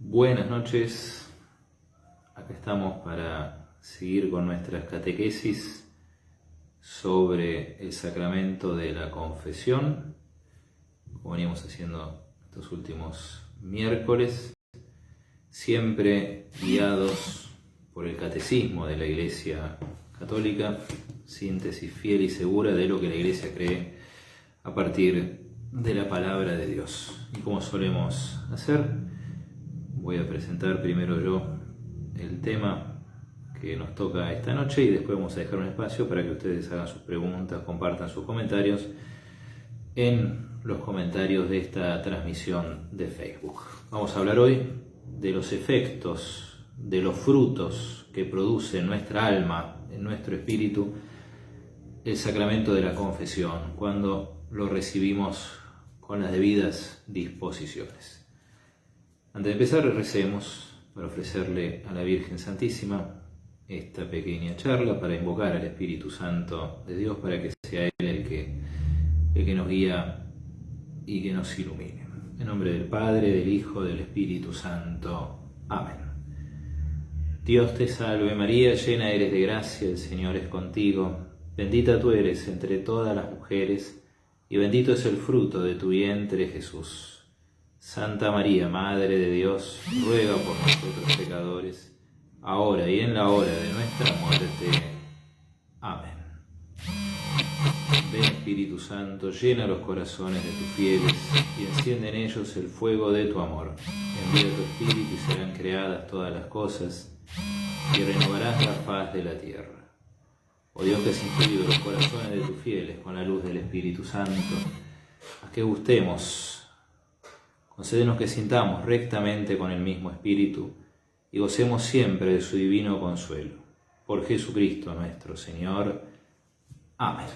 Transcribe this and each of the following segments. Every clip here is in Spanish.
Buenas noches, acá estamos para seguir con nuestras catequesis sobre el sacramento de la confesión, como veníamos haciendo estos últimos miércoles, siempre guiados por el catecismo de la Iglesia Católica, síntesis fiel y segura de lo que la Iglesia cree a partir de la palabra de Dios. Y como solemos hacer, voy a presentar primero yo el tema que nos toca esta noche y después vamos a dejar un espacio para que ustedes hagan sus preguntas, compartan sus comentarios en los comentarios de esta transmisión de Facebook. Vamos a hablar hoy de los efectos, de los frutos que produce en nuestra alma, en nuestro espíritu, el sacramento de la confesión, cuando lo recibimos con las debidas disposiciones. Antes de empezar, recemos para ofrecerle a la Virgen Santísima esta pequeña charla, para invocar al Espíritu Santo de Dios, para que sea Él el que nos guía y que nos ilumine. En nombre del Padre, del Hijo, del Espíritu Santo. Amén. Dios te salve María, llena eres de gracia, el Señor es contigo. Bendita tú eres entre todas las mujeres, y bendito es el fruto de tu vientre, Jesús. Santa María, Madre de Dios, ruega por nosotros pecadores, ahora y en la hora de nuestra muerte. Amén. Ven Espíritu Santo, llena los corazones de tus fieles y enciende en ellos el fuego de tu amor. Envía tu Espíritu y serán creadas todas las cosas y renovarás la faz de la tierra. Oh Dios, que has instruido los corazones de tus fieles con la luz del Espíritu Santo, haz que gustemos. Concédenos que sintamos rectamente con el mismo Espíritu y gocemos siempre de su divino consuelo. Por Jesucristo nuestro Señor. Amén.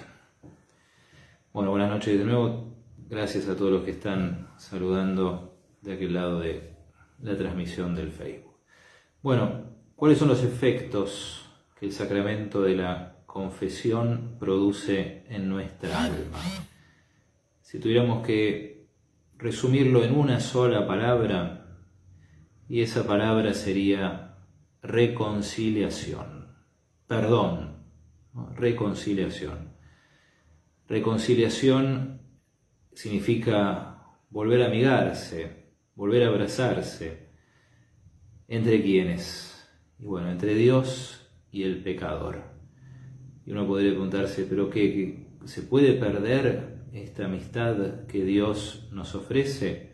Bueno, buenas noches de nuevo. Gracias a todos los que están saludando de aquel lado de la transmisión del Facebook. Bueno, ¿cuáles son los efectos que el sacramento de la confesión produce en nuestra alma? Si tuviéramos que resumirlo en una sola palabra, y esa palabra sería reconciliación. Perdón, ¿no? Reconciliación. Reconciliación significa volver a amigarse, volver a abrazarse. ¿Entre quiénes? Y bueno, entre Dios y el pecador. Y uno podría preguntarse, ¿pero qué? ¿Se puede perder esta amistad que Dios nos ofrece?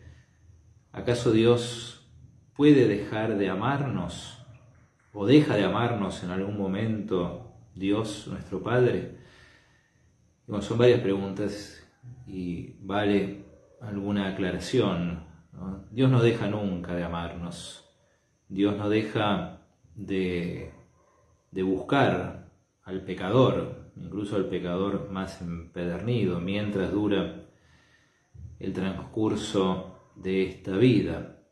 ¿Acaso Dios puede dejar de amarnos? ¿O deja de amarnos en algún momento Dios, nuestro Padre? Bueno, son varias preguntas y vale alguna aclaración, ¿no? Dios no deja nunca de amarnos. Dios no deja de buscar al pecador, incluso al pecador más empedernido, mientras dura el transcurso de esta vida.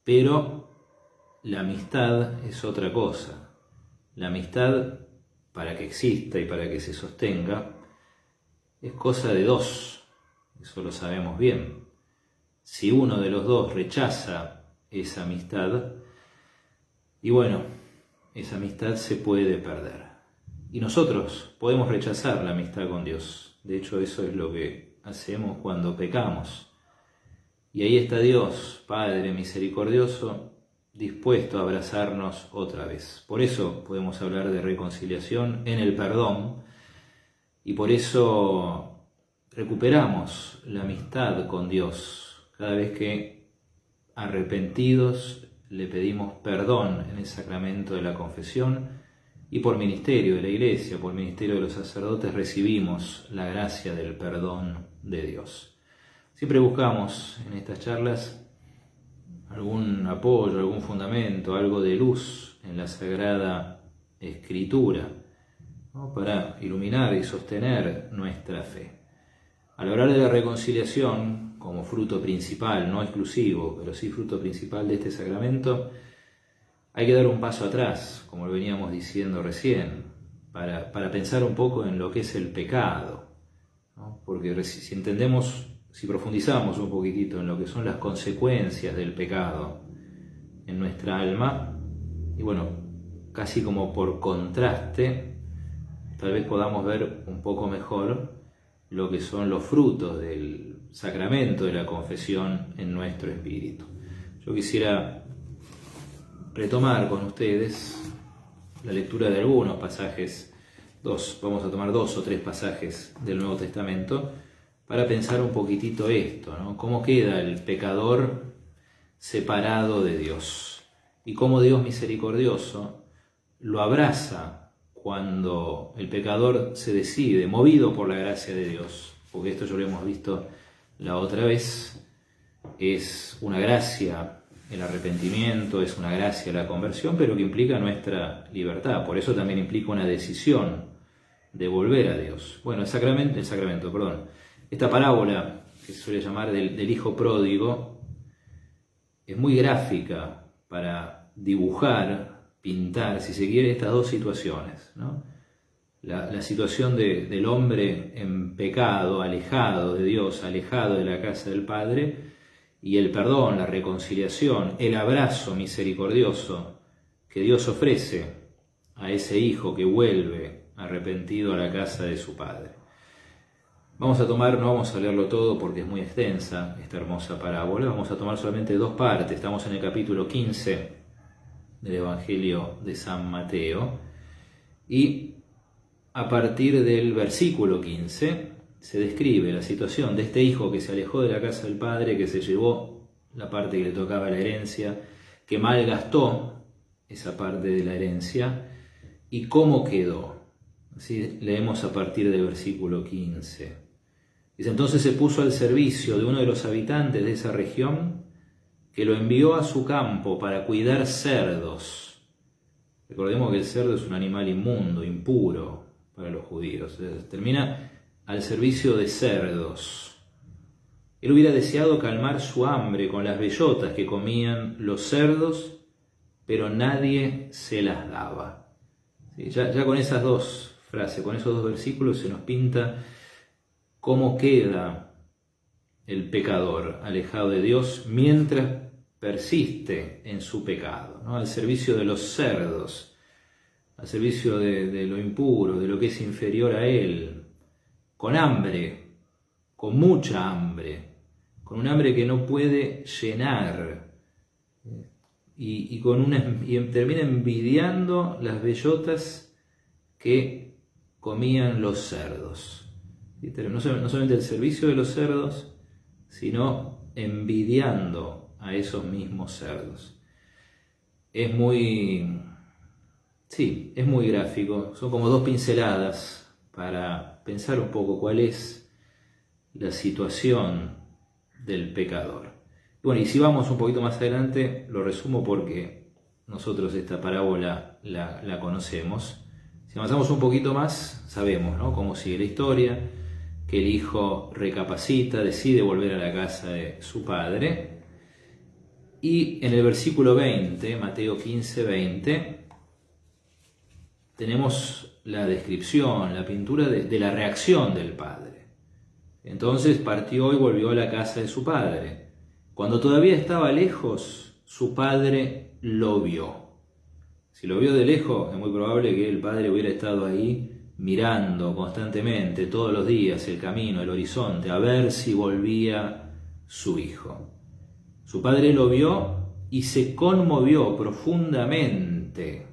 Pero la amistad es otra cosa. La amistad, para que exista y para que se sostenga, es cosa de dos. Eso lo sabemos bien. Si uno de los dos rechaza esa amistad, y bueno, esa amistad se puede perder. Y nosotros podemos rechazar la amistad con Dios. De hecho, eso es lo que hacemos cuando pecamos. Y ahí está Dios, Padre misericordioso, dispuesto a abrazarnos otra vez. Por eso podemos hablar de reconciliación en el perdón, y por eso recuperamos la amistad con Dios cada vez que, arrepentidos, le pedimos perdón en el sacramento de la confesión, y por ministerio de la Iglesia, por ministerio de los sacerdotes, recibimos la gracia del perdón de Dios. Siempre buscamos en estas charlas algún apoyo, algún fundamento, algo de luz en la Sagrada Escritura, ¿no? Para iluminar y sostener nuestra fe. Al hablar de la reconciliación como fruto principal, no exclusivo, pero sí fruto principal de este sacramento, hay que dar un paso atrás, como lo veníamos diciendo recién, para pensar un poco en lo que es el pecado, ¿no? Porque si profundizamos un poquitito en lo que son las consecuencias del pecado, en nuestra alma. Y bueno, casi como por contraste, tal vez podamos ver un poco mejor lo que son los frutos del sacramento de la confesión en nuestro espíritu. Yo quisiera retomar con ustedes la lectura de algunos pasajes, vamos a tomar 2 o 3 pasajes del Nuevo Testamento para pensar un poquitito esto, ¿no? Cómo queda el pecador separado de Dios y cómo Dios misericordioso lo abraza cuando el pecador se decide, movido por la gracia de Dios, porque esto ya lo hemos visto la otra vez, es una gracia el arrepentimiento, es una gracia la conversión, pero que implica nuestra libertad. Por eso también implica una decisión de volver a Dios. Bueno, esta parábola que se suele llamar del hijo pródigo es muy gráfica para dibujar, pintar, si se quiere, estas 2 situaciones, ¿no? La situación del hombre en pecado, alejado de Dios, alejado de la casa del Padre, y el perdón, la reconciliación, el abrazo misericordioso que Dios ofrece a ese hijo que vuelve arrepentido a la casa de su Padre. No vamos a leerlo todo porque es muy extensa esta hermosa parábola, vamos a tomar solamente 2 partes. Estamos en el capítulo 15 del Evangelio de San Mateo, y a partir del versículo 15 se describe la situación de este hijo que se alejó de la casa del padre, que se llevó la parte que le tocaba la herencia, que malgastó esa parte de la herencia, y cómo quedó. Así leemos a partir del versículo 15. Dice: entonces se puso al servicio de uno de los habitantes de esa región, que lo envió a su campo para cuidar cerdos. Recordemos que el cerdo es un animal inmundo, impuro para los judíos. Termina al servicio de cerdos. Él hubiera deseado calmar su hambre con las bellotas que comían los cerdos, pero nadie se las daba. ¿Sí? Ya con esas 2 frases, con esos 2 versículos, se nos pinta cómo queda el pecador alejado de Dios mientras persiste en su pecado, ¿no? Al servicio de los cerdos, al servicio de lo impuro, de lo que es inferior a él, con hambre, con mucha hambre, con un hambre que no puede llenar, y termina envidiando las bellotas que comían los cerdos. No solamente el servicio de los cerdos, sino envidiando a esos mismos cerdos. Es muy gráfico, son como 2 pinceladas para pensar un poco cuál es la situación del pecador. Bueno, y si vamos un poquito más adelante, lo resumo porque nosotros esta parábola la conocemos. Si avanzamos un poquito más, sabemos, ¿no?, cómo sigue la historia, que el hijo recapacita, decide volver a la casa de su padre, y en el versículo 20, Mateo 15, 20, tenemos la descripción, la pintura de la reacción del padre. Entonces partió y volvió a la casa de su padre. Cuando todavía estaba lejos, su padre lo vio. Si lo vio de lejos, es muy probable que el padre hubiera estado ahí mirando constantemente, todos los días, el camino, el horizonte, a ver si volvía su hijo. Su padre lo vio y se conmovió profundamente.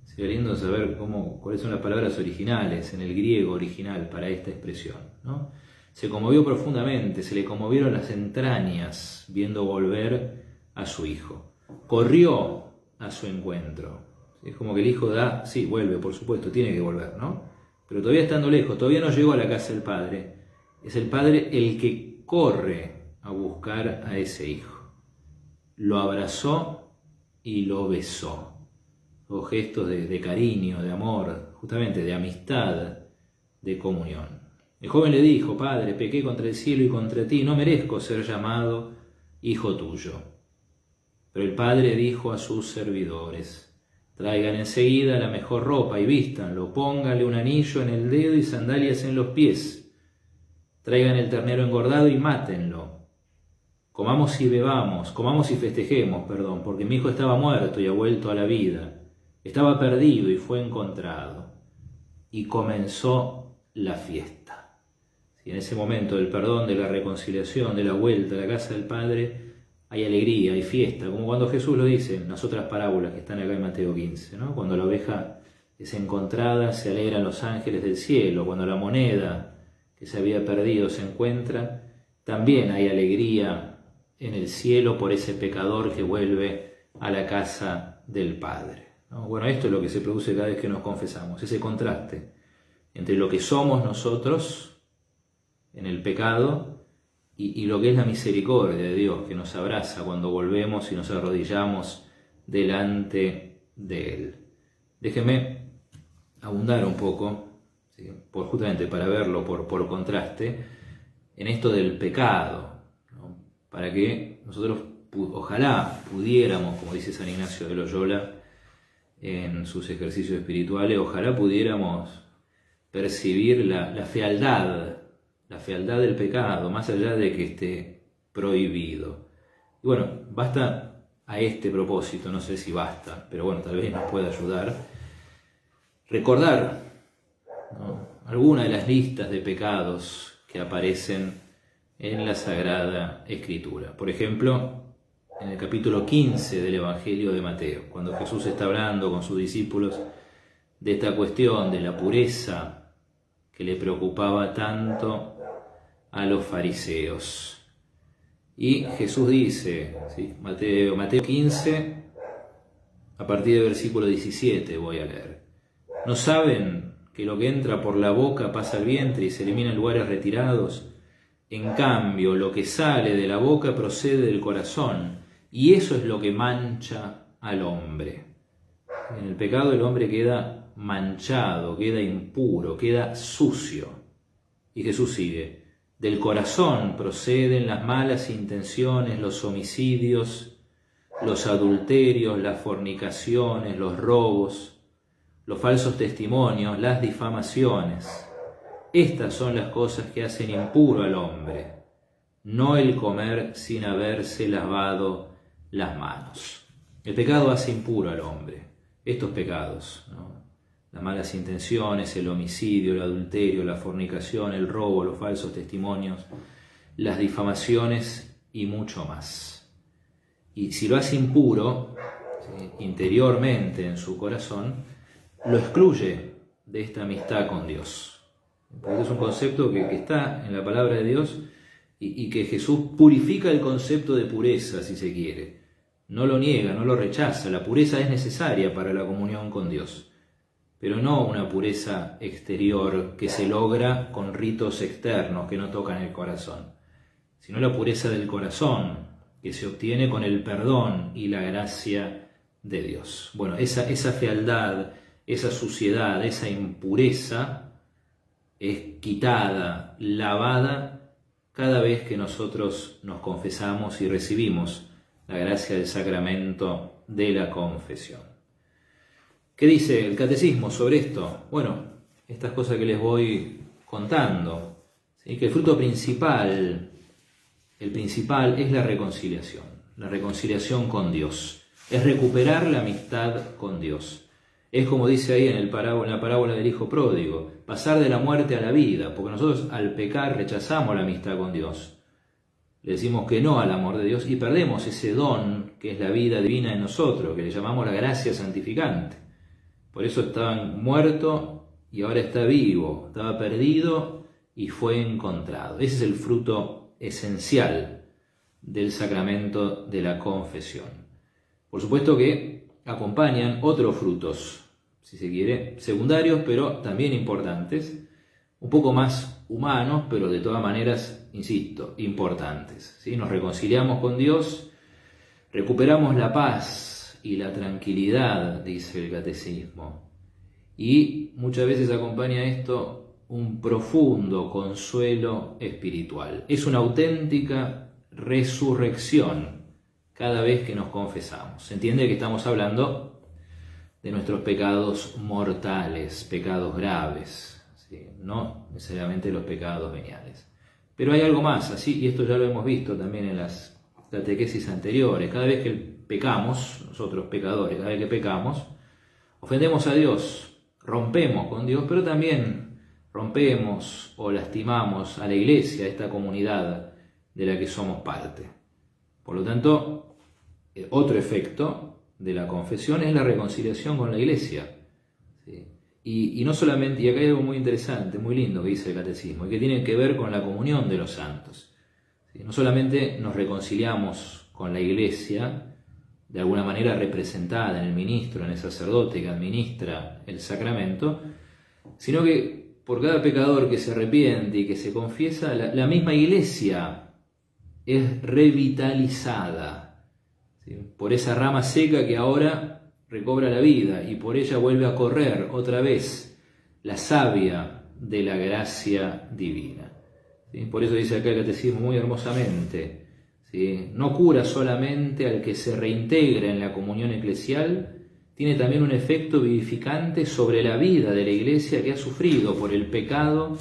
Sería lindo saber cuáles son las palabras originales en el griego original para esta expresión, ¿no? Se conmovió profundamente, se le conmovieron las entrañas viendo volver a su hijo. Corrió a su encuentro. Es como que el hijo vuelve, por supuesto, tiene que volver, ¿no? Pero todavía estando lejos, todavía no llegó a la casa del padre. Es el padre el que corre a buscar a ese hijo. Lo abrazó y lo besó. Los gestos de cariño, de amor, justamente de amistad, de comunión. El joven le dijo: Padre, pequé contra el cielo y contra ti, no merezco ser llamado hijo tuyo. Pero el padre dijo a sus servidores: traigan enseguida la mejor ropa y vístanlo, pónganle un anillo en el dedo y sandalias en los pies. Traigan el ternero engordado y mátenlo. comamos y festejemos, porque mi hijo estaba muerto y ha vuelto a la vida, estaba perdido y fue encontrado. Y comenzó la fiesta. Y en ese momento del perdón, de la reconciliación, de la vuelta a la casa del Padre, hay alegría, hay fiesta, como cuando Jesús lo dice en las otras parábolas que están acá en Mateo 15, ¿no? Cuando la oveja es encontrada, se alegran los ángeles del cielo. Cuando la moneda que se había perdido se encuentra, también hay alegría en el cielo por ese pecador que vuelve a la casa del Padre, ¿no? Bueno, esto es lo que se produce cada vez que nos confesamos, ese contraste entre lo que somos nosotros en el pecado y lo que es la misericordia de Dios, que nos abraza cuando volvemos y nos arrodillamos delante de Él. Déjeme abundar un poco, ¿sí?, justamente para verlo por contraste, en esto del pecado, ¿no? Para que nosotros ojalá pudiéramos, como dice San Ignacio de Loyola en sus ejercicios espirituales, ojalá pudiéramos percibir la fealdad del pecado, más allá de que esté prohibido. Y bueno, basta a este propósito, no sé si basta, pero bueno, tal vez nos pueda ayudar, recordar, ¿no?, alguna de las listas de pecados que aparecen en la Sagrada Escritura. Por ejemplo, en el capítulo 15 del Evangelio de Mateo, cuando Jesús está hablando con sus discípulos de esta cuestión de la pureza que le preocupaba tanto a los fariseos. Y Jesús dice, ¿sí?, Mateo 15, a partir del versículo 17 voy a leer: ¿No saben que lo que entra por la boca pasa al vientre y se elimina en lugares retirados? En cambio, lo que sale de la boca procede del corazón, y eso es lo que mancha al hombre. En el pecado el hombre queda manchado, queda impuro, queda sucio. Y Jesús sigue: del corazón proceden las malas intenciones, los homicidios, los adulterios, las fornicaciones, los robos, los falsos testimonios, las difamaciones. Estas son las cosas que hacen impuro al hombre, no el comer sin haberse lavado las manos. El pecado hace impuro al hombre. Estos pecados, ¿no?, las malas intenciones, el homicidio, el adulterio, la fornicación, el robo, los falsos testimonios, las difamaciones y mucho más. Y si lo hace impuro, ¿sí?, interiormente en su corazón, lo excluye de esta amistad con Dios. Porque es un concepto que está en la palabra de Dios y que Jesús purifica el concepto de pureza, si se quiere. No lo niega, no lo rechaza. La pureza es necesaria para la comunión con Dios, pero no una pureza exterior que se logra con ritos externos que no tocan el corazón, sino la pureza del corazón que se obtiene con el perdón y la gracia de Dios. Bueno, esa fealdad, esa suciedad, esa impureza es quitada, lavada, cada vez que nosotros nos confesamos y recibimos la gracia del sacramento de la confesión. ¿Qué dice el catecismo sobre esto? Bueno, estas cosas que les voy contando, ¿sí?, que el fruto principal, es la reconciliación con Dios, es recuperar la amistad con Dios. Es como dice ahí en la parábola del hijo pródigo, pasar de la muerte a la vida, porque nosotros al pecar rechazamos la amistad con Dios. Le decimos que no al amor de Dios y perdemos ese don que es la vida divina en nosotros, que le llamamos la gracia santificante. Por eso estaba muerto y ahora está vivo, estaba perdido y fue encontrado. Ese es el fruto esencial del sacramento de la confesión. Por supuesto que acompañan otros frutos, si se quiere, secundarios, pero también importantes, un poco más humanos, pero de todas maneras, insisto, importantes, ¿sí? Nos reconciliamos con Dios, recuperamos la paz y la tranquilidad, dice el catecismo, y muchas veces acompaña esto un profundo consuelo espiritual. Es una auténtica resurrección cada vez que nos confesamos. Se entiende que estamos hablando de nuestros pecados mortales, pecados graves, ¿sí?, no necesariamente los pecados veniales. Pero hay algo más, así, y esto ya lo hemos visto también en las catequesis anteriores. Cada vez que pecamos, nosotros pecadores, cada vez que pecamos, ofendemos a Dios, rompemos con Dios, pero también rompemos o lastimamos a la iglesia, a esta comunidad de la que somos parte. Por lo tanto, otro efecto de la confesión es la reconciliación con la iglesia. ¿Sí? Y no solamente, y acá hay algo muy interesante, muy lindo que dice el catecismo, y que tiene que ver con la comunión de los santos. ¿Sí? No solamente nos reconciliamos con la iglesia, de alguna manera representada en el ministro, en el sacerdote que administra el sacramento, sino que por cada pecador que se arrepiente y que se confiesa, la misma iglesia es revitalizada, ¿sí? Por esa rama seca que ahora recobra la vida y por ella vuelve a correr otra vez la savia de la gracia divina. ¿Sí? Por eso dice acá el catecismo muy hermosamente, ¿sí? No cura solamente al que se reintegra en la comunión eclesial, tiene también un efecto vivificante sobre la vida de la iglesia que ha sufrido por el pecado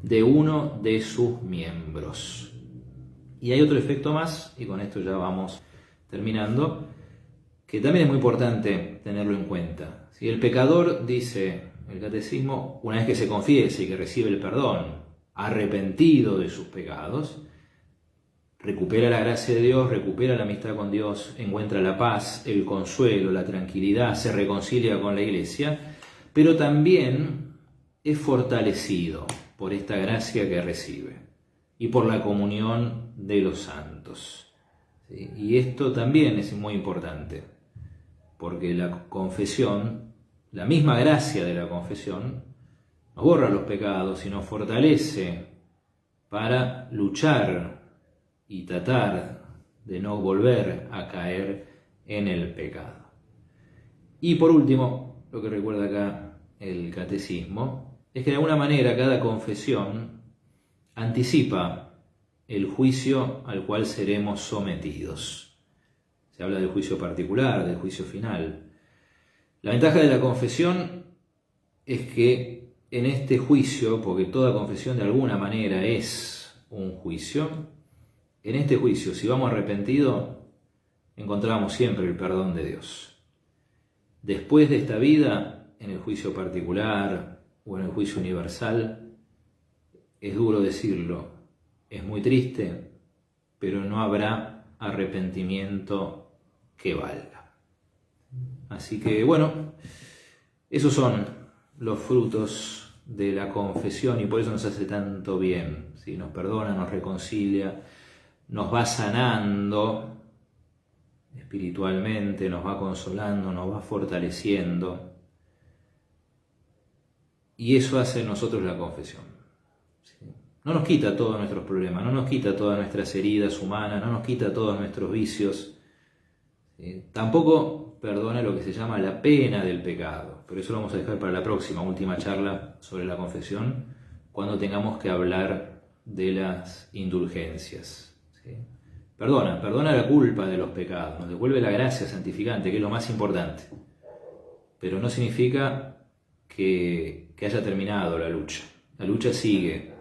de uno de sus miembros. Y hay otro efecto más, y con esto ya vamos terminando, que también es muy importante tenerlo en cuenta. Si el pecador, dice el catecismo, una vez que se confiese y que recibe el perdón, arrepentido de sus pecados, recupera la gracia de Dios, recupera la amistad con Dios, encuentra la paz, el consuelo, la tranquilidad, se reconcilia con la iglesia, pero también es fortalecido por esta gracia que recibe y por la comunión de los santos. ¿Sí? Y esto también es muy importante, porque la confesión, la misma gracia de la confesión, nos borra los pecados y nos fortalece para luchar y tratar de no volver a caer en el pecado. Y por último, lo que recuerda acá el catecismo, es que de alguna manera cada confesión anticipa el juicio al cual seremos sometidos. Se habla del juicio particular, del juicio final. La ventaja de la confesión es que en este juicio, porque toda confesión de alguna manera es un juicio, en este juicio, si vamos arrepentidos, encontramos siempre el perdón de Dios. Después de esta vida, en el juicio particular o en el juicio universal, es duro decirlo, es muy triste, pero no habrá arrepentimiento que valga. Así que bueno, esos son los frutos de la confesión y por eso nos hace tanto bien, ¿sí? Nos perdona, nos reconcilia, nos va sanando espiritualmente, nos va consolando, nos va fortaleciendo, y eso hace en nosotros la confesión, ¿sí? No nos quita todos nuestros problemas, no nos quita todas nuestras heridas humanas, no nos quita todos nuestros vicios, ¿sí? Tampoco perdona lo que se llama la pena del pecado, pero eso lo vamos a dejar para la próxima, última charla sobre la confesión, cuando tengamos que hablar de las indulgencias, ¿sí? Perdona la culpa de los pecados, nos devuelve la gracia santificante, que es lo más importante, pero no significa que haya terminado la lucha sigue,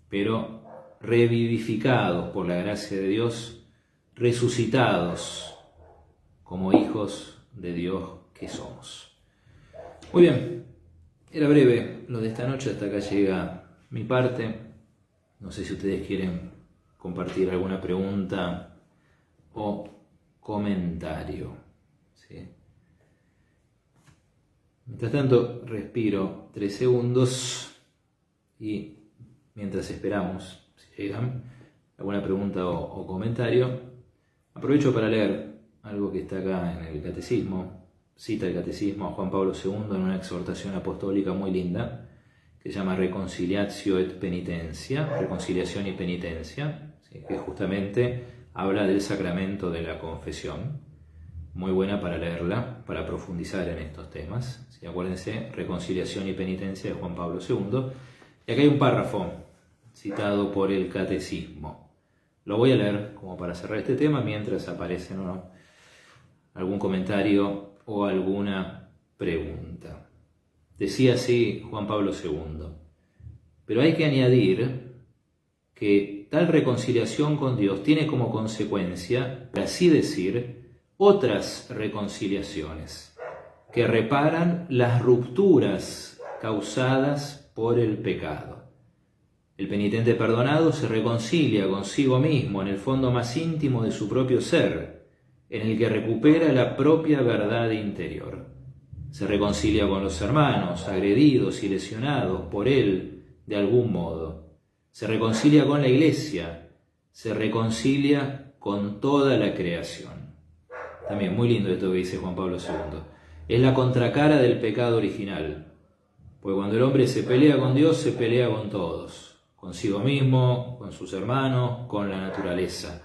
pero revivificados por la gracia de Dios, resucitados como hijos de Dios que somos. Muy bien, era breve lo de esta noche, hasta acá llega mi parte. No sé si ustedes quieren compartir alguna pregunta o comentario, ¿sí? Mientras tanto, respiro 3 segundos y mientras esperamos, si llegan alguna pregunta o comentario, aprovecho para leer algo que está acá en el catecismo. Cita el catecismo a Juan Pablo II en una exhortación apostólica muy linda que se llama Reconciliatio et Penitentia, reconciliación y penitencia, ¿sí? Que justamente habla del sacramento de la confesión. Muy buena para leerla, para profundizar en estos temas, ¿sí? Acuérdense, reconciliación y penitencia de Juan Pablo II. Y acá hay un párrafo citado por el catecismo. Lo voy a leer como para cerrar este tema mientras aparecen o no algún comentario o alguna pregunta. Decía así Juan Pablo II: pero hay que añadir que tal reconciliación con Dios tiene como consecuencia, por así decir, otras reconciliaciones que reparan las rupturas causadas por el pecado. El penitente perdonado se reconcilia consigo mismo en el fondo más íntimo de su propio ser, en el que recupera la propia verdad interior. Se reconcilia con los hermanos, agredidos y lesionados por él de algún modo. Se reconcilia con la Iglesia, se reconcilia con toda la creación. También muy lindo esto que dice Juan Pablo II. Es la contracara del pecado original, porque cuando el hombre se pelea con Dios, se pelea con todos, consigo mismo, con sus hermanos, con la naturaleza.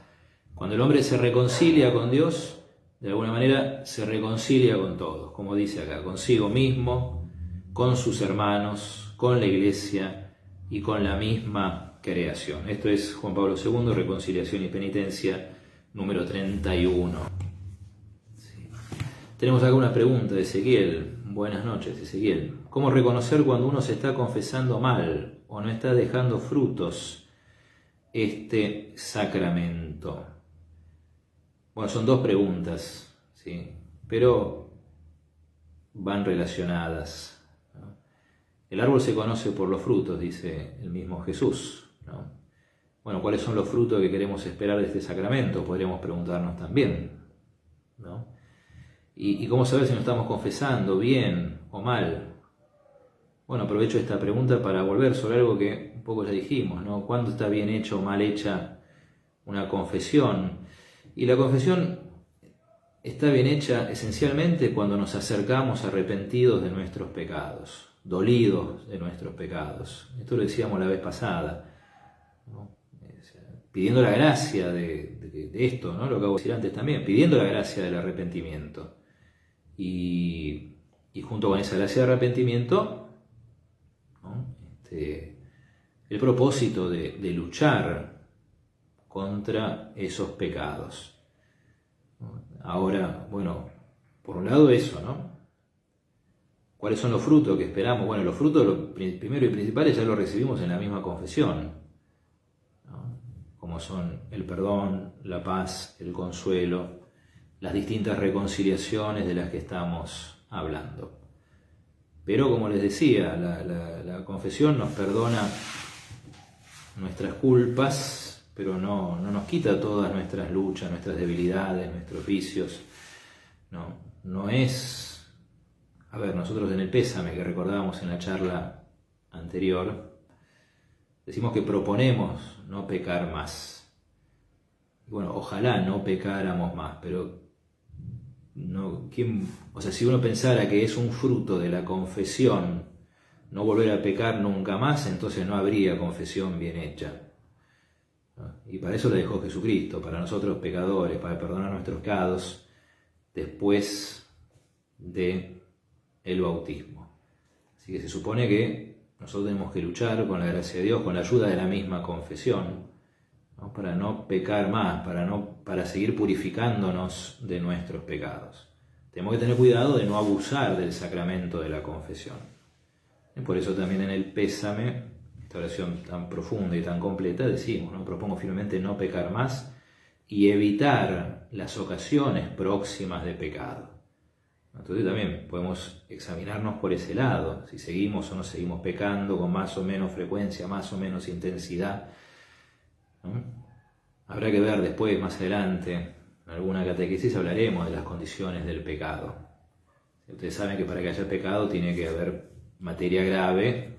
Cuando el hombre se reconcilia con Dios, de alguna manera se reconcilia con todos, como dice acá, consigo mismo, con sus hermanos, con la Iglesia y con la misma creación. Esto es Juan Pablo II, Reconciliación y Penitencia, número 31. Sí. Tenemos acá una pregunta de Ezequiel. Buenas noches, Ezequiel. ¿Cómo reconocer cuando uno se está confesando mal o no está dejando frutos este sacramento? Bueno, son dos preguntas, ¿sí? Pero van relacionadas, ¿no? El árbol se conoce por los frutos, dice el mismo Jesús, ¿no? Bueno, ¿cuáles son los frutos que queremos esperar de este sacramento? Podríamos preguntarnos también, ¿no? ¿Y cómo saber si nos estamos confesando bien o mal? Bueno, aprovecho esta pregunta para volver sobre algo que un poco ya dijimos, ¿no? ¿Cuándo está bien hecha o mal hecha una confesión? Y la confesión está bien hecha esencialmente cuando nos acercamos arrepentidos de nuestros pecados, dolidos de nuestros pecados. Esto lo decíamos la vez pasada, ¿no? Pidiendo la gracia de esto, ¿no? Lo acabo de decir antes también, pidiendo la gracia del arrepentimiento. Y junto con esa gracia de arrepentimiento, ¿no? El propósito de luchar contra esos pecados. Ahora, bueno, por un lado eso, ¿no? ¿Cuáles son los frutos que esperamos? Bueno, los frutos, lo primero y principales, ya los recibimos en la misma confesión, ¿no? Como son el perdón, la paz, el consuelo, las distintas reconciliaciones de las que estamos hablando. Pero como les decía, la confesión nos perdona nuestras culpas, pero no nos quita todas nuestras luchas, nuestras debilidades, nuestros vicios. No es... A ver, nosotros en el pésame que recordábamos en la charla anterior, decimos que proponemos no pecar más. Y bueno, ojalá no pecáramos más, pero no, si uno pensara que es un fruto de la confesión no volver a pecar nunca más, entonces no habría confesión bien hecha. Y para eso la dejó Jesucristo, para nosotros pecadores, para perdonar nuestros pecados después del bautismo. Así que se supone que nosotros tenemos que luchar con la gracia de Dios, con la ayuda de la misma confesión, ¿no? Para no pecar más, para seguir purificándonos de nuestros pecados. Tenemos que tener cuidado de no abusar del sacramento de la confesión. Y por eso también en el pésame, esta oración tan profunda y tan completa, decimos, ¿no? Propongo firmemente no pecar más y evitar las ocasiones próximas de pecado. Entonces también podemos examinarnos por ese lado, si seguimos o no seguimos pecando con más o menos frecuencia, más o menos intensidad, ¿no? Habrá que ver después, más adelante, en alguna catequesis hablaremos de las condiciones del pecado. Ustedes saben que para que haya pecado tiene que haber materia grave,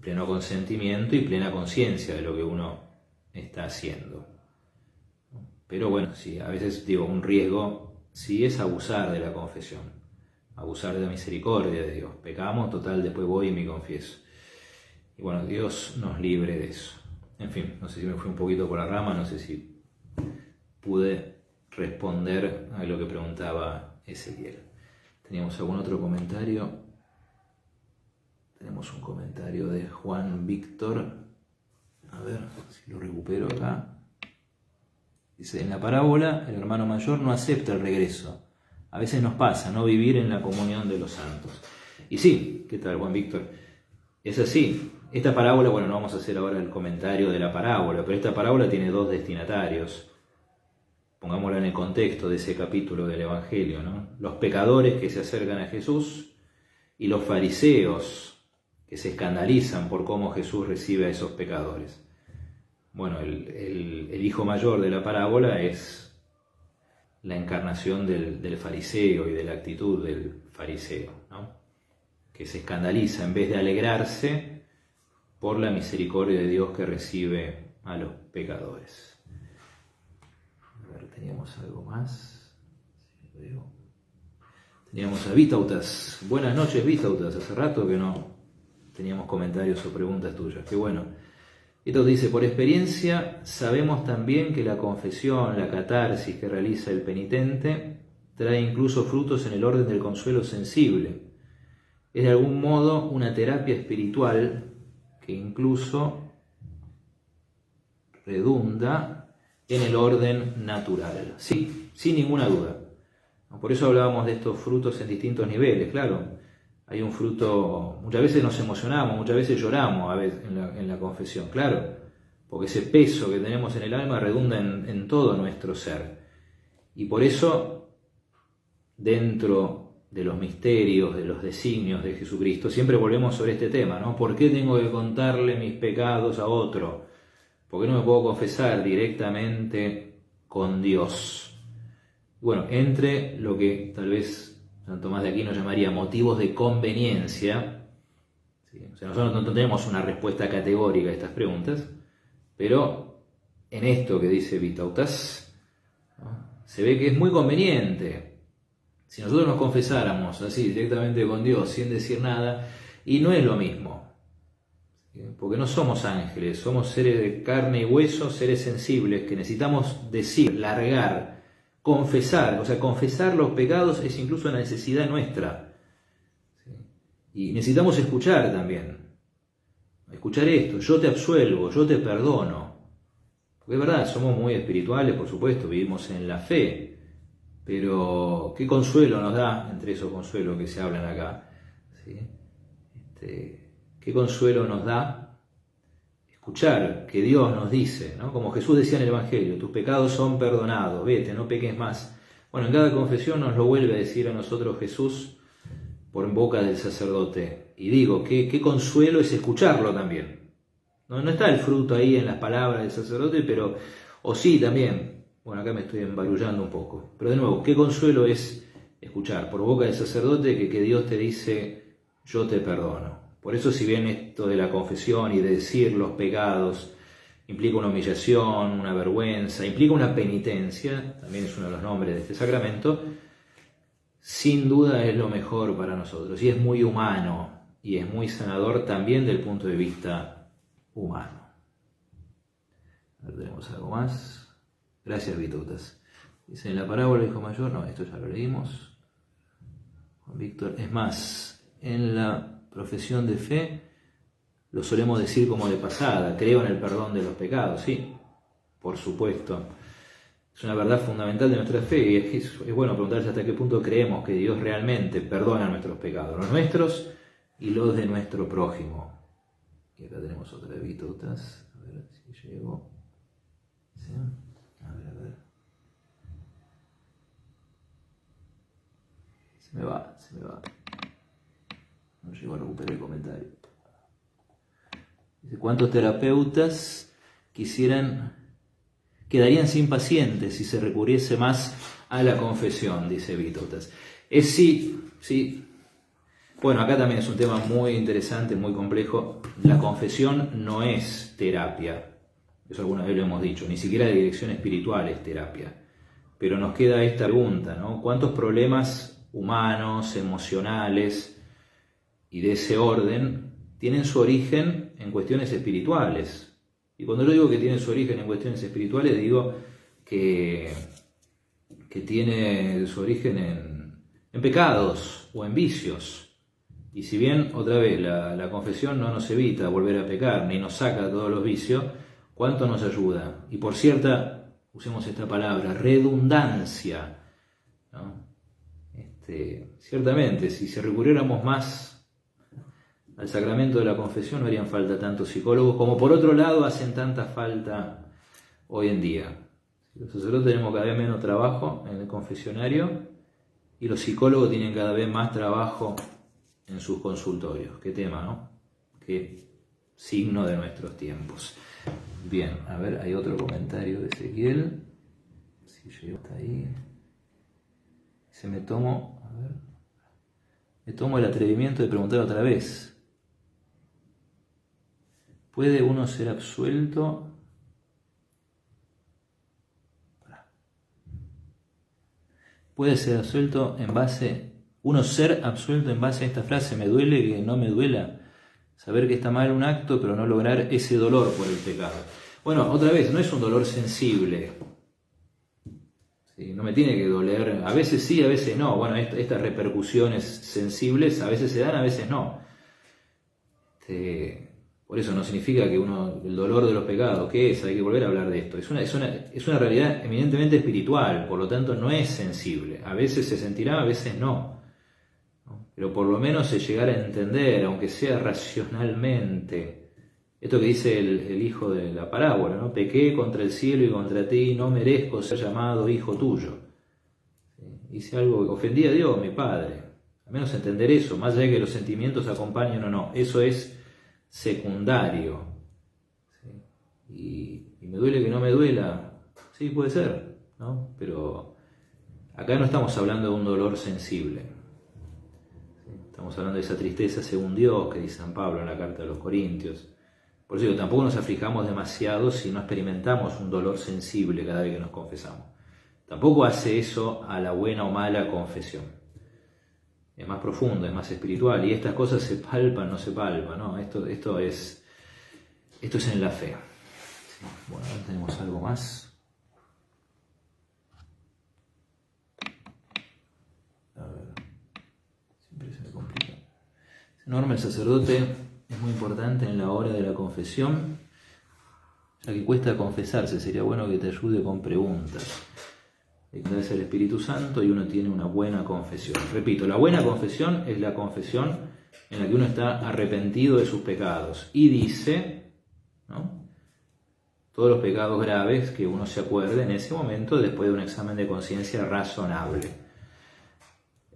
pleno consentimiento y plena conciencia de lo que uno está haciendo. Pero bueno, sí, a veces digo, un riesgo sí es abusar de la confesión, abusar de la misericordia de Dios. Pecamos, total, después voy y me confieso. Y bueno, Dios nos libre de eso. En fin, no sé si me fui un poquito por la rama, no sé si pude responder a lo que preguntaba Ezequiel. ¿Teníamos algún otro comentario? Tenemos un comentario de Juan Víctor. A ver si lo recupero acá. Dice, en la parábola el hermano mayor no acepta el regreso. A veces nos pasa no vivir en la comunión de los santos. Y sí, ¿qué tal, Juan Víctor? Es así. Esta parábola, bueno, no vamos a hacer ahora el comentario de la parábola, pero esta parábola tiene dos destinatarios. Pongámosla en el contexto de ese capítulo del Evangelio, ¿no? Los pecadores que se acercan a Jesús y los fariseos que se escandalizan por cómo Jesús recibe a esos pecadores. Bueno, el hijo mayor de la parábola es la encarnación del fariseo y de la actitud del fariseo, ¿no? Que se escandaliza en vez de alegrarse por la misericordia de Dios que recibe a los pecadores. A ver, teníamos algo más. Teníamos a Vitautas. Buenas noches, Vitautas. Hace rato que no teníamos comentarios o preguntas tuyas. Qué bueno. Vitautas dice, por experiencia sabemos también que la confesión, la catarsis que realiza el penitente, trae incluso frutos en el orden del consuelo sensible. Es de algún modo una terapia espiritual que incluso redunda en el orden natural. Sí, sin ninguna duda. Por eso hablábamos de estos frutos en distintos niveles, claro. Hay un fruto, muchas veces nos emocionamos, muchas veces lloramos en la confesión, claro, porque ese peso que tenemos en el alma redunda en todo nuestro ser. Y por eso, dentro de los misterios, de los designios de Jesucristo, siempre volvemos sobre este tema, ¿no? ¿Por qué tengo que contarle mis pecados a otro? ¿Por qué no me puedo confesar directamente con Dios? Bueno, entre lo que tal vez San Tomás de Aquino llamaría motivos de conveniencia, ¿sí? O sea, nosotros no tenemos una respuesta categórica a estas preguntas, pero en esto que dice Vitautas, ¿no? Se ve que es muy conveniente. Si nosotros nos confesáramos así directamente con Dios sin decir nada, y no es lo mismo, ¿sí? Porque no somos ángeles, somos seres de carne y hueso, seres sensibles que necesitamos decir, largar, confesar, o sea, confesar los pecados es incluso una necesidad nuestra. ¿Sí? Y necesitamos escuchar también. Escuchar esto, yo te absuelvo, yo te perdono. Porque es verdad, somos muy espirituales, por supuesto, vivimos en la fe. Pero, ¿qué consuelo nos da, entre esos consuelos que se hablan acá? ¿Sí? ¿Qué consuelo nos da escuchar que Dios nos dice, ¿no? Como Jesús decía en el Evangelio, tus pecados son perdonados, vete, no peques más. Bueno, en cada confesión nos lo vuelve a decir a nosotros Jesús por boca del sacerdote. Y digo, ¿qué consuelo es escucharlo también? No está el fruto ahí en las palabras del sacerdote, pero, o sí también. Bueno, acá me estoy embarullando un poco. Pero de nuevo, ¿qué consuelo es escuchar por boca del sacerdote que Dios te dice, yo te perdono? Por eso, si bien esto de la confesión y de decir los pecados implica una humillación, una vergüenza, implica una penitencia, también es uno de los nombres de este sacramento, sin duda es lo mejor para nosotros. Y es muy humano y es muy sanador también del punto de vista humano. A ver, tenemos algo más. Gracias, Vitautas. Dice, en la parábola del hijo mayor, no, esto ya lo leímos. Juan Víctor, es más, en la profesión de fe, lo solemos decir como de pasada, creo en el perdón de los pecados, sí, por supuesto. Es una verdad fundamental de nuestra fe y es bueno preguntarse hasta qué punto creemos que Dios realmente perdona nuestros pecados, los nuestros y los de nuestro prójimo. Y acá tenemos otra de Vitautas, a ver si llego. ¿Sí? A ver. Se me va. No llego a recuperar el comentario. Dice, ¿cuántos terapeutas quedarían sin pacientes si se recurriese más a la confesión? Dice Vitautas. Sí. Bueno, acá también es un tema muy interesante, muy complejo. La confesión no es terapia. Eso alguna vez lo hemos dicho. Ni siquiera la dirección espiritual es terapia. Pero nos queda esta pregunta, ¿no? ¿Cuántos problemas humanos, emocionales y de ese orden tienen su origen en cuestiones espirituales? Y cuando yo digo que tienen su origen en cuestiones espirituales, digo que tiene su origen en pecados o en vicios. Y si bien, otra vez, la confesión no nos evita volver a pecar, ni nos saca de todos los vicios, ¿cuánto nos ayuda? Y por cierta, usemos esta palabra, redundancia, ¿no? Ciertamente, si recurriéramos más al sacramento de la confesión no harían falta tantos psicólogos como por otro lado hacen tanta falta hoy en día. Los sacerdotes tenemos cada vez menos trabajo en el confesionario y los psicólogos tienen cada vez más trabajo en sus consultorios. Qué tema, ¿no? Qué signo de nuestros tiempos. Bien, a ver, hay otro comentario de Ezequiel. Si llego hasta ahí. Me tomo el atrevimiento de preguntar otra vez. ¿Puede uno ser absuelto? ¿Puede ser absuelto en base, uno ser absuelto en base a esta frase, me duele que no me duela? Saber que está mal un acto, pero no lograr ese dolor por el pecado. Bueno, otra vez, no es un dolor sensible. ¿Sí? No me tiene que doler, a veces sí, a veces no. Bueno, estas repercusiones sensibles a veces se dan, a veces no. Por eso no significa que el dolor de los pecados, ¿qué es? Hay que volver a hablar de esto. Es una realidad eminentemente espiritual, por lo tanto no es sensible. A veces se sentirá, a veces no. Pero por lo menos se llegará a entender, aunque sea racionalmente, esto que dice el hijo de la parábola, ¿no? Pequé contra el cielo y contra ti, no merezco ser llamado hijo tuyo. ¿Sí? Hice algo que ofendí a Dios, mi Padre. Al menos entender eso, más allá de que los sentimientos acompañen o no. Eso es secundario. ¿Sí? Y me duele que no me duela. Sí, puede ser, ¿no? Pero acá no estamos hablando de un dolor sensible. ¿Sí? Estamos hablando de esa tristeza según Dios que dice San Pablo en la carta de los Corintios. Por eso digo, tampoco nos aflijamos demasiado si no experimentamos un dolor sensible cada vez que nos confesamos. Tampoco hace eso a la buena o mala confesión. Es más profundo, es más espiritual, y estas cosas se palpan, no se palpan, ¿no? Esto es en la fe. Sí. Bueno, ahora tenemos algo más. A ver, siempre se me complica. Norma, el sacerdote es muy importante en la hora de la confesión, ya que cuesta confesarse, sería bueno que te ayude con preguntas. Es el Espíritu Santo y uno tiene una buena confesión. Repito, la buena confesión es la confesión en la que uno está arrepentido de sus pecados y dice, ¿no?, todos los pecados graves que uno se acuerde en ese momento después de un examen de conciencia razonable.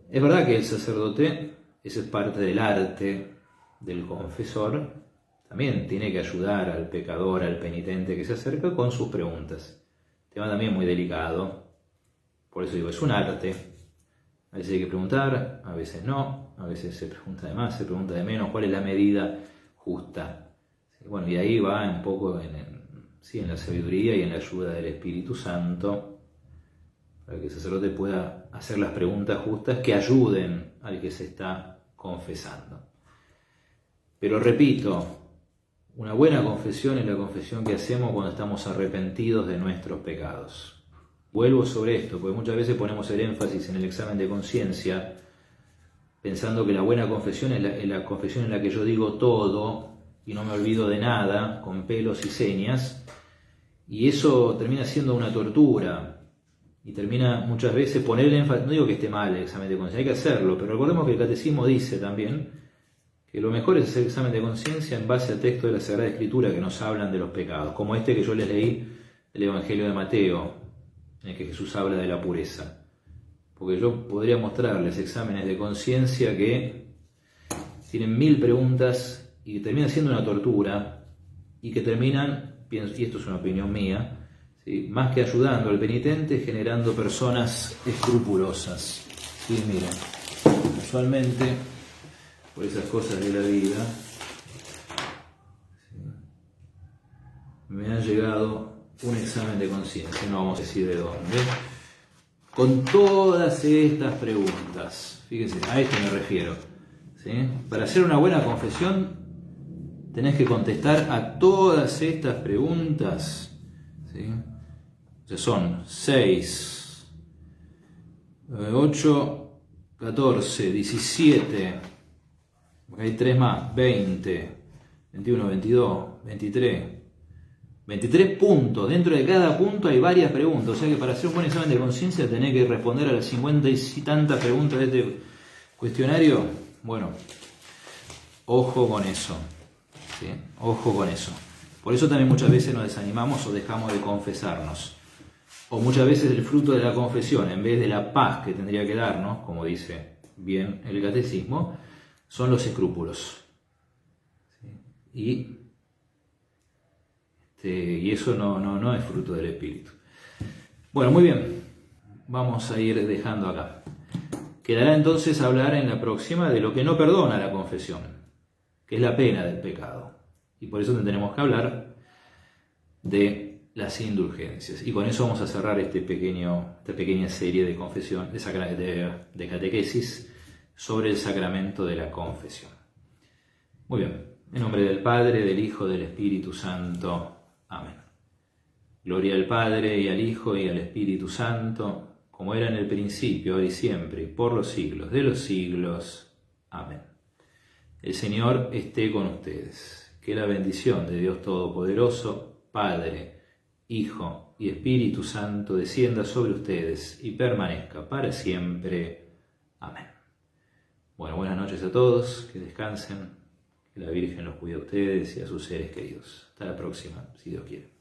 Es verdad que el sacerdote, esa es parte del arte del confesor, también tiene que ayudar al pecador, al penitente que se acerca con sus preguntas. Tema también muy delicado. Por eso digo, es un arte. A veces hay que preguntar, a veces no, a veces se pregunta de más, se pregunta de menos, cuál es la medida justa. Bueno, y ahí va un poco en la sabiduría y en la ayuda del Espíritu Santo, para que el sacerdote pueda hacer las preguntas justas que ayuden al que se está confesando. Pero repito, una buena confesión es la confesión que hacemos cuando estamos arrepentidos de nuestros pecados. Vuelvo sobre esto, porque muchas veces ponemos el énfasis en el examen de conciencia, pensando que la buena confesión es la confesión en la que yo digo todo y no me olvido de nada, con pelos y señas, y eso termina siendo una tortura, y termina muchas veces poner el énfasis, no digo que esté mal el examen de conciencia, hay que hacerlo, pero recordemos que el Catecismo dice también que lo mejor es hacer el examen de conciencia en base al texto de la Sagrada Escritura que nos hablan de los pecados, como este que yo les leí del Evangelio de Mateo, en el que Jesús habla de la pureza. Porque yo podría mostrarles exámenes de conciencia que tienen 1000 preguntas y que terminan siendo una tortura y que terminan, pienso, y esto es una opinión mía, ¿sí?, más que ayudando al penitente, generando personas escrupulosas. Sí, miren, usualmente, por esas cosas de la vida, ¿sí?, me han llegado un examen de conciencia, no vamos a decir de dónde, con todas estas preguntas. Fíjense, a esto me refiero, ¿sí? Para hacer una buena confesión tenés que contestar a todas estas preguntas, ¿sí? O sea, son 6, 8, 14, 17, hay 3 más, 20, 21, 22, 23 puntos. Dentro de cada punto hay varias preguntas. O sea que para hacer un buen examen de conciencia tenés que responder a las 50 y tantas preguntas de este cuestionario. Bueno, Ojo con eso, ¿sí? Ojo con eso. Por eso también muchas veces nos desanimamos o dejamos de confesarnos. O muchas veces el fruto de la confesión, en vez de la paz que tendría que darnos, como dice bien el catecismo, son los escrúpulos. ¿Sí? Y eso no es fruto del Espíritu. Bueno, muy bien. Vamos a ir dejando acá. Quedará entonces hablar en la próxima de lo que no perdona la confesión, que es la pena del pecado. Y por eso tendremos que hablar de las indulgencias. Y con eso vamos a cerrar esta pequeña serie de confesión, de catequesis sobre el sacramento de la confesión. Muy bien. En nombre del Padre, del Hijo, del Espíritu Santo. Amén. Gloria al Padre, y al Hijo, y al Espíritu Santo, como era en el principio, ahora y siempre, y por los siglos de los siglos. Amén. El Señor esté con ustedes. Que la bendición de Dios Todopoderoso, Padre, Hijo y Espíritu Santo, descienda sobre ustedes y permanezca para siempre. Amén. Bueno, buenas noches a todos, que descansen, que la Virgen los cuide a ustedes y a sus seres queridos. Hasta la próxima, si Dios quiere.